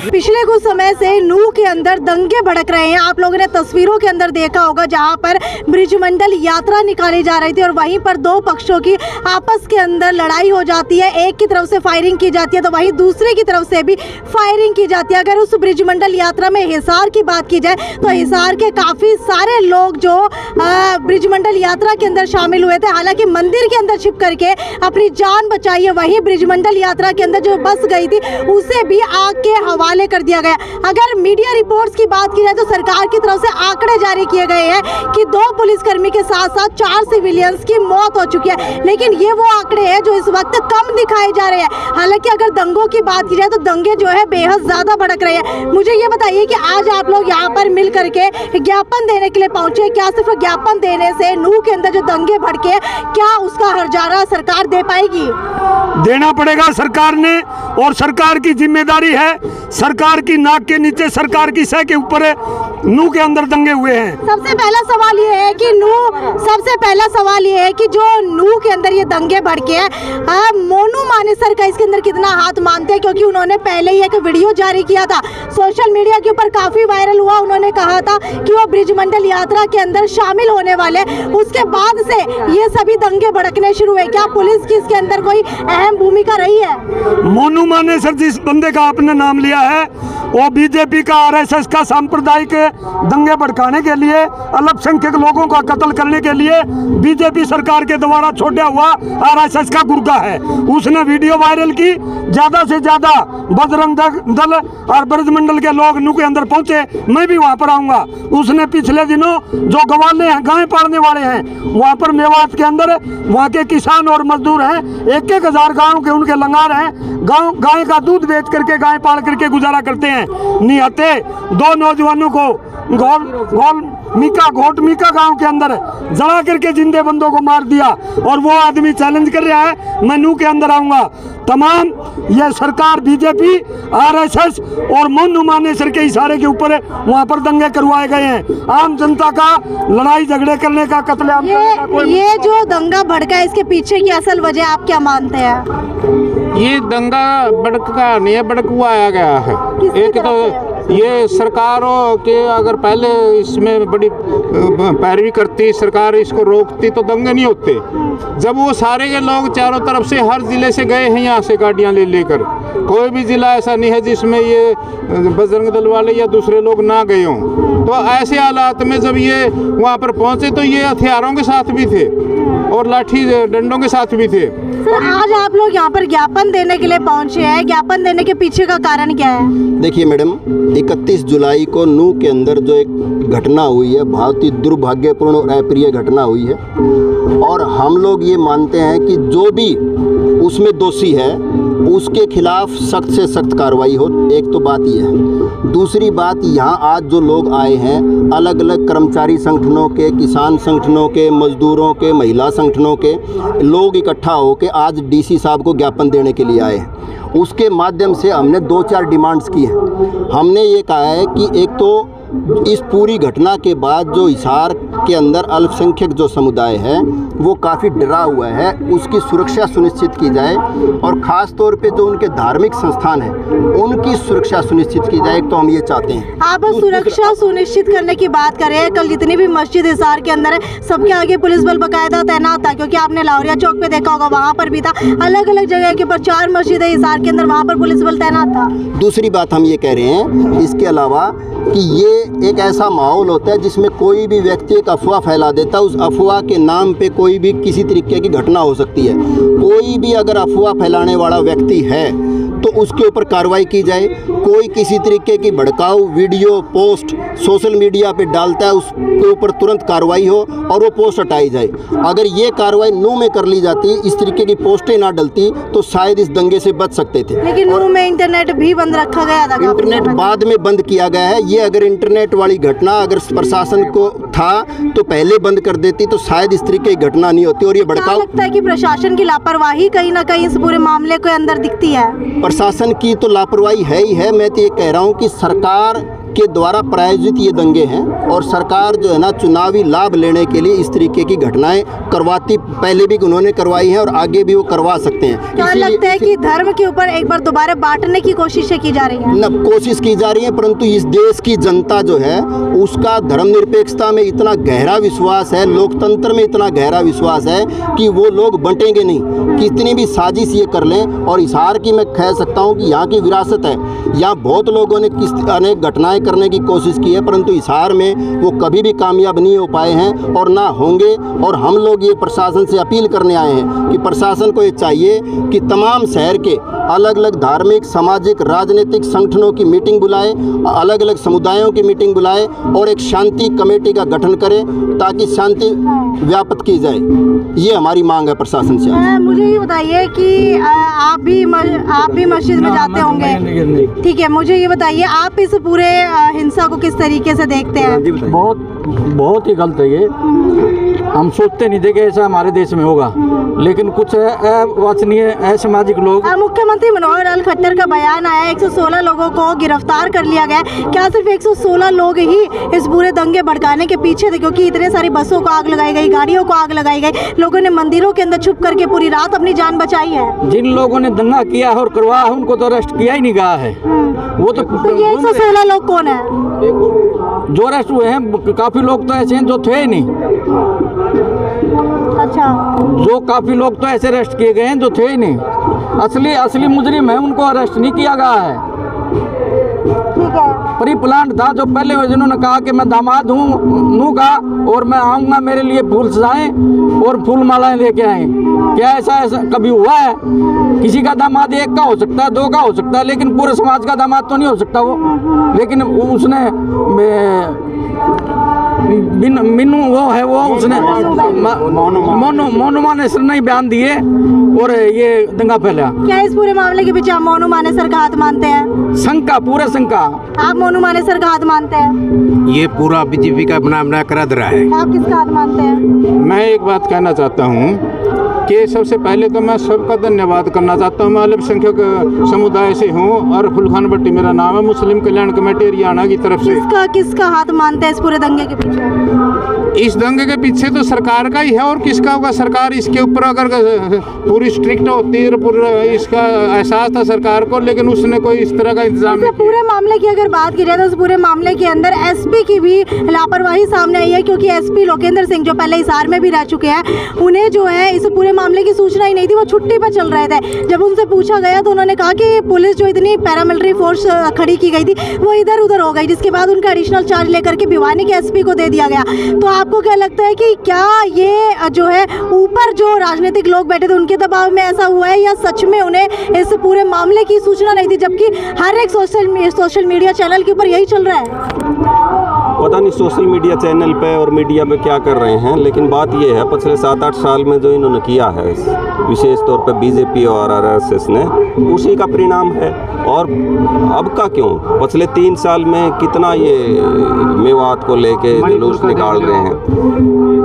पिछले कुछ समय से नूह के अंदर दंगे भड़क रहे हैं। आप लोगों ने तस्वीरों के अंदर देखा होगा जहां पर ब्रिजमंडल यात्रा निकाली जा रही थी और वहीं पर दो पक्षों की आपस के अंदर लड़ाई हो जाती है। एक की तरफ से फायरिंग की जाती है तो वहीं दूसरे की तरफ से भी फायरिंग की जाती है। अगर उस ब्रिजमंडल यात्रा में हिसार की बात की जाए तो हिसार के काफ़ी सारे लोग जो ब्रिजमंडल यात्रा के अंदर शामिल हुए थे, हालांकि मंदिर के अंदर छिप करके अपनी जान बचाई है। वहीं ब्रिजमंडल यात्रा के अंदर जो बस गई थी उसे भी आग के हवाले कर दिया गया। अगर मीडिया रिपोर्ट्स की बात की जाए तो सरकार की तरफ से आंकड़े जारी किए गए हैं कि 2 पुलिसकर्मी के साथ साथ 4 सिविलियंस की मौत हो चुकी है, लेकिन ये वो आंकड़े हैं जो इस वक्त कम दिखाए जा रहे हैं। हालांकि अगर दंगों की बात की जाए तो दंगे जो है बेहद ज्यादा भड़क रहे हैं। मुझे ये बताइए कि आज आप लोग यहाँ पर मिल करके ज्ञापन देने के लिए पहुंचे, क्या सिर्फ ज्ञापन देने से नूह के अंदर जो दंगे भड़के क्या उसका हर्जाना सरकार दे पाएगी? देना पड़ेगा सरकार ने, और सरकार की जिम्मेदारी है। सरकार की नाक के नीचे, सरकार की सह के ऊपर नूह के अंदर दंगे हुए हैं। सबसे पहला सवाल ये है कि जो नूह के अंदर ये दंगे भड़के हैं, मोनू मानेसर का इसके अंदर कितना हाथ मानते हैं? क्योंकि उन्होंने पहले ही एक वीडियो जारी किया था, सोशल मीडिया के ऊपर काफी वायरल हुआ। उन्होंने कहा था कि वो ब्रिजमंडल यात्रा के अंदर शामिल होने वाले, उसके बाद से ये सभी दंगे भड़कने शुरू हुए। क्या पुलिस की इसके अंदर कोई अहम भूमिका रही है? मोनू मानेसर जिस बंदे का आपने नाम लिया है वो बीजेपी का, आरएसएस का सांप्रदायिक दंगे भड़काने के लिए, अल्पसंख्यक लोगों का कत्ल करने के लिए बीजेपी सरकार के द्वारा छोड़ा हुआ आरएसएस का गुर्गा है। उसने वीडियो वायरल की, ज्यादा से ज्यादा बजरंग दल और ब्रजमंडल के लोग नूह के अंदर पहुंचे। मैं भी वहां पर आऊंगा। उसने पिछले दिनों जो गवाले हैं, गाय पालने वाले हैं, वहां पर मेवात के अंदर वहां के किसान और मजदूर हैं, 1-1 हजार गाँव के उनके लंगार हैं, गाय का दूध बेच करके, गाय पाल करके गुजारा करते हैं। निहत्ते 2 नौजवानों को घोट मीका गांव के अंदर जला करके जिंदे बंदों को मार दिया, और वो आदमी चैलेंज कर रहा है मैं नूह के अंदर आऊंगा। तमाम ये सरकार बीजेपी, आरएसएस और मोनू मानेसर के इशारे के ऊपर वहां पर दंगे करवाए गए हैं। आम जनता का लड़ाई झगड़े करने का, कत्लेआम करने का कोई ये जो दंगा भड़का है इसके पीछे की असल वजह आप क्या मानते हैं? ये दंगा भड़का नहीं है, भड़कुआ आया गया है। एक तो ये सरकारों के अगर पहले इसमें बड़ी पैरवी करती, सरकार इसको रोकती तो दंगे नहीं होते। जब वो सारे के लोग चारों तरफ से हर जिले से गए हैं यहाँ से गाड़ियाँ ले लेकर, कोई भी जिला ऐसा नहीं है जिसमें ये बजरंग दल वाले या दूसरे लोग ना गए हों। तो ऐसे हालात में जब ये वहाँ पर पहुँचे तो ये हथियारों के साथ भी थे और लाठी डंडों के साथ भी थे। सर, आज आप लोग यहाँ पर ज्ञापन देने के लिए पहुँचे हैं, ज्ञापन देने के पीछे का कारण क्या है? देखिए मैडम, 31 जुलाई को नूह के अंदर जो एक घटना हुई है, बहुत ही दुर्भाग्यपूर्ण और अप्रिय घटना हुई है, और हम लोग ये मानते हैं कि जो भी उसमें दोषी है उसके खिलाफ सख्त से सख्त कार्रवाई हो। एक तो बात यह है। दूसरी बात, यहाँ आज जो लोग आए हैं, अलग अलग कर्मचारी संगठनों के, किसान संगठनों के, मजदूरों के, महिला संगठनों के लोग इकट्ठा होकर आज डीसी साहब को ज्ञापन देने के लिए आए हैं। उसके माध्यम से हमने 2-4 डिमांड्स की हैं। हमने ये कहा है कि एक तो इस पूरी घटना के बाद जो हिसार के अंदर अल्पसंख्यक जो समुदाय है वो काफ़ी डरा हुआ है, उसकी सुरक्षा सुनिश्चित की जाए, और ख़ास तौर पे जो उनके धार्मिक संस्थान हैं उनकी सुरक्षा सुनिश्चित की जाए। तो हम ये चाहते हैं। आप सुरक्षा सुनिश्चित करने की बात करें, कल जितनी भी मस्जिद हिसार के अंदर है सबके आगे पुलिस बल बाकायदा तैनात था, क्योंकि आपने लाहौरिया चौक पे देखा होगा, वहाँ पर भी था। अलग अलग जगह के पर 4 मस्जिद है हिसार के अंदर, वहाँ पर पुलिस बल तैनात था। दूसरी बात हम ये कह रहे हैं इसके अलावा कि ये एक ऐसा माहौल होता है जिसमें कोई भी व्यक्ति एक अफवाह फैला देता है, उस अफवाह के नाम पे कोई भी किसी तरीके की घटना हो सकती है। कोई भी अगर अफवाह फैलाने वाला व्यक्ति है तो उसके ऊपर कार्रवाई की जाए। कोई किसी तरीके की भड़काऊ वीडियो पोस्ट सोशल मीडिया पे डालता है उसके ऊपर तुरंत कार्रवाई हो और वो पोस्ट हटाई जाए। अगर ये कार्रवाई नूह में कर ली जाती, इस तरीके की पोस्टें ना डलती, तो शायद इस दंगे से बच सकते थे। लेकिन नूह में इंटरनेट भी बंद रखा गया था। इंटरनेट बाद में बंद किया गया है। ये अगर इंटरनेट वाली घटना अगर प्रशासन को था तो पहले बंद कर देती तो शायद इस तरीके की घटना नहीं होती। और ये भड़काऊ लगता है कि प्रशासन की लापरवाही कहीं ना कहीं इस पूरे मामले के अंदर दिखती है। प्रशासन की तो लापरवाही है ही है। मैं तो ये कह रहा हूँ कि सरकार के द्वारा प्रायोजित ये दंगे हैं और सरकार जो है ना चुनावी लाभ लेने के लिए इस तरीके की घटनाएं करवाती पहले भी उन्होंने करवाई हैं और आगे भी वो करवा सकते हैं। क्या लगता है कि धर्म के ऊपर एक बार दोबारा बांटने की कोशिशें की जा रही हैं? न कोशिश की जा रही है, परंतु इस देश की जनता जो है उसका धर्मनिरपेक्षता में इतना गहरा विश्वास है, लोकतंत्र में इतना गहरा विश्वास है कि वो लोग बंटेंगे नहीं। कितनी भी साजिश ये कर लें, और हिसार की मैं कह सकता हूँ कि यहाँ की विरासत है, यहाँ बहुत लोगों ने अनेक घटनाएं करने की कोशिश की है, परंतु हिसार में वो कभी भी कामयाब नहीं हो पाए हैं और ना होंगे। और हम लोग ये प्रशासन से अपील करने आए हैं कि प्रशासन को ये चाहिए कि तमाम शहर के अलग अलग धार्मिक, सामाजिक, राजनीतिक संगठनों की मीटिंग बुलाए, अलग अलग समुदायों की मीटिंग बुलाए और एक शांति कमेटी का गठन करें ताकि शांति व्याप्त की जाए। ये हमारी मांग है प्रशासन से। मुझे ये बताइए कि आप भी मस्जिद में जाते होंगे, ठीक है, मुझे ये बताइए आप इस पूरे हिंसा को किस तरीके से देखते हैं? बहुत ही गलत है ये। हम सोचते नहीं थे कि ऐसा हमारे देश में होगा, लेकिन कुछ अवांछनीय असामाजिक लोग। मुख्यमंत्री मनोहर लाल खट्टर का बयान आया, 116 लोगों को गिरफ्तार कर लिया गया। क्या सिर्फ 116 लोग ही इस पूरे दंगे भड़काने के पीछे थे? क्योंकि इतने सारी बसों को आग लगाई गई, गाड़ियों को आग लगाई गई, लोगों ने मंदिरों के अंदर छुप करके पूरी रात अपनी जान बचाई है। जिन लोगों ने दंगा किया है और करवाया है उनको तो अरेस्ट किया ही नहीं गया है। वो तो ये 116 लोग कौन है जो अरेस्ट हुए हैं? काफी लोग तो ऐसे हैं जो थे ही नहीं। अच्छा, जो काफी लोग तो ऐसे अरेस्ट किए गए हैं जो थे ही नहीं। असली मुजरिम है, उनको अरेस्ट नहीं किया गया है। ठीक है, प्री प्लान था। जो पहले जिन्होंने कहा कि मैं दामाद हूँ नू का और मैं आऊँगा, मेरे लिए फूल सजाएं और फूल मालाएं लेके आए। क्या ऐसा कभी हुआ है? किसी का दामाद एक का हो सकता है, दो का हो सकता है, लेकिन पूरे समाज का दामाद तो नहीं हो सकता वो। लेकिन उसने मीनू वो है, वो उसने मोनू माने सर नहीं बयान दिए और ये दंगा फैला। क्या इस पूरे मामले के पीछे आप मोनू मानेसर का हाथ मानते हैं? शंका, पूरा शंका। आप मोनू मानेसर का हाथ मानते हैं? ये पूरा बीजेपी का बना कर रहा है। आप किसका हाथ मानते हैं? मैं एक बात कहना चाहता हूँ कि सबसे पहले तो मैं सबका धन्यवाद करना चाहता हूँ। मैं अल्पसंख्यक समुदाय से हूँ और फुलखान भट्टी मेरा नाम है, मुस्लिम कल्याण कमेटी हरियाणा की तरफ से। किसका हाथ मानते हैं इस पूरे दंगे के पीछे? इस दंगे के पीछे तो सरकार का ही है, और किसका होगा? सरकार इसके ऊपर अगर पूरी स्ट्रिक्ट होती है, पूरा इसका एहसास था सरकार को, लेकिन उसने कोई इस तरह का इंतजाम नहीं किया। पूरे मामले की अगर बात की जाए तो उस पूरे मामले के अंदर एसपी की भी लापरवाही सामने आई है, क्योंकि एसपी लोकेंद्र सिंह जो पहले हिसार में भी रह चुके हैं, उन्हें जो है इस पूरे मामले की सूचना ही नहीं थी। वो छुट्टी पर चल रहे थे। जब उनसे पूछा गया तो उन्होंने कहा कि पुलिस जो इतनी पैरामिलिट्री फोर्स खड़ी की गई थी वो इधर उधर हो गई, जिसके बाद उनका एडिशनल चार्ज लेकर के भिवानी के एसपी को दे दिया गया। तो आपको क्या लगता है कि क्या ये जो है ऊपर जो राजनीतिक लोग बैठे थे उनके दबाव में ऐसा हुआ है, या सच में उन्हें इस पूरे मामले की सूचना नहीं थी, जबकि हर एक सोशल मीडिया चैनल के ऊपर यही चल रहा है? पता नहीं सोशल मीडिया चैनल पे और मीडिया में क्या कर रहे हैं, लेकिन बात ये है पिछले 7-8 साल में जो इन्होंने किया है विशेष तौर पे बीजेपी और आरएसएस ने, उसी का परिणाम है। और अब का क्यों, पिछले 3 साल में कितना ये मेवात को लेके जुलूस निकाल रहे हैं।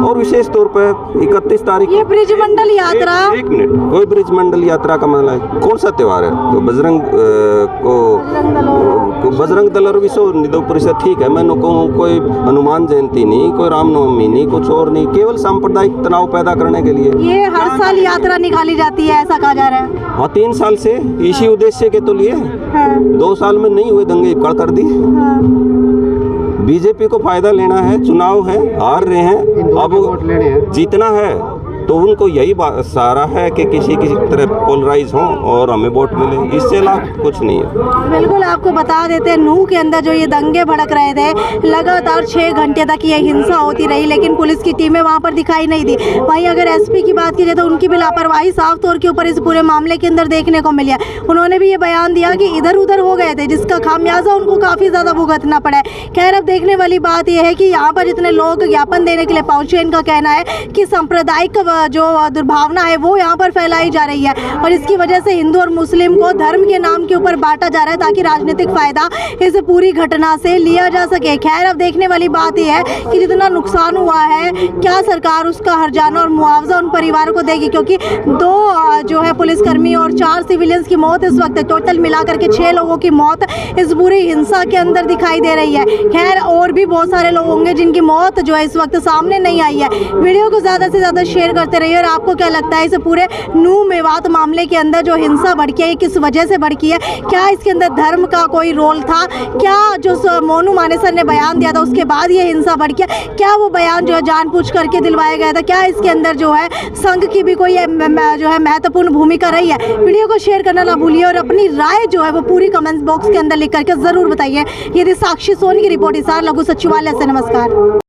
और विशेष तौर पे 31 तारीख ये ब्रिजमंडल यात्रा, एक मिनट, कोई ब्रिजमंडल यात्रा का मतलब है कौन सा त्यौहार है? तो बजरंग दल और विश्व हिंदू परिषद, ठीक है, मैं कहूँ कोई हनुमान जयंती नहीं, कोई रामनवमी नहीं, कुछ और नहीं, केवल सांप्रदायिक तनाव पैदा करने के लिए ये हर साल यात्रा निकाली जाती है, ऐसा कहा जा रहा है। हाँ, 3 साल से इसी उद्देश्य के तो लिए 2 साल में नहीं हुए दंगे इकड़ कर दी। बीजेपी को फायदा लेना है, चुनाव है, हार रहे हैं, अब जीतना है, तो उनको यही सहारा है कि किसी तरह पोलराइज हों और हमें वोट मिले, इससे लाभ कुछ नहीं है। बिल्कुल, आपको बता देते हैं नूह के अंदर जो ये दंगे भड़क रहे थे, लगातार 6 घंटे तक ये हिंसा होती रही, लेकिन पुलिस की टीमें वहाँ पर दिखाई नहीं दी। वहीं अगर एसपी की बात की जाए तो उनकी भी लापरवाही साफ तौर के ऊपर इस पूरे मामले के अंदर देखने को मिली है। उन्होंने भी ये बयान दिया कि इधर उधर हो गए थे, जिसका खामियाजा उनको काफ़ी ज़्यादा भुगतना पड़ा है। खैर, अब देखने वाली बात यह है कि यहाँ पर जितने लोग ज्ञापन देने के लिए पहुँचे, इनका कहना है कि सांप्रदायिक जो दुर्भावना है वो यहाँ पर फैलाई जा रही है और इसकी वजह से हिंदू और मुस्लिम को धर्म के नाम के ऊपर बांटा जा रहा है ताकि राजनीतिक फायदा इस पूरी घटना से लिया जा सके। खैर, अब देखने वाली बात यह है कि जितना नुकसान हुआ है क्या सरकार उसका हर्जाना और मुआवजा उन परिवारों को देगी, क्योंकि 2 जो है पुलिसकर्मी और 4 सिविलियंस की मौत इस वक्त टोटल मिलाकर के 6 लोगों की मौत इस पूरी हिंसा के अंदर दिखाई दे रही है। खैर, और भी बहुत सारे लोग होंगे जिनकी मौत जो है इस वक्त सामने नहीं आई है। वीडियो को ज़्यादा से ज़्यादा शेयर करते रहिए। और आपको क्या लगता है इस पूरे नूह मेवात मामले के अंदर जो हिंसा भड़की है किस वजह से भड़की है? क्या इसके अंदर धर्म का कोई रोल था? क्या जो मोनू मानेसर ने बयान दिया था उसके बाद ये हिंसा भड़की है? क्या वो बयान जो है जानबूझ करके दिलवाया गया था? क्या इसके अंदर जो है संघ की भी कोई जो है महत्वपूर्ण भूमिका रही है? वीडियो को शेयर करना ना भूलिए और अपनी राय जो है वो पूरी कमेंट बॉक्स के अंदर लिख करके ज़रूर बताइए। यदि साक्षी सोनी की रिपोर्ट इसार लघु सचिवालय से। नमस्कार।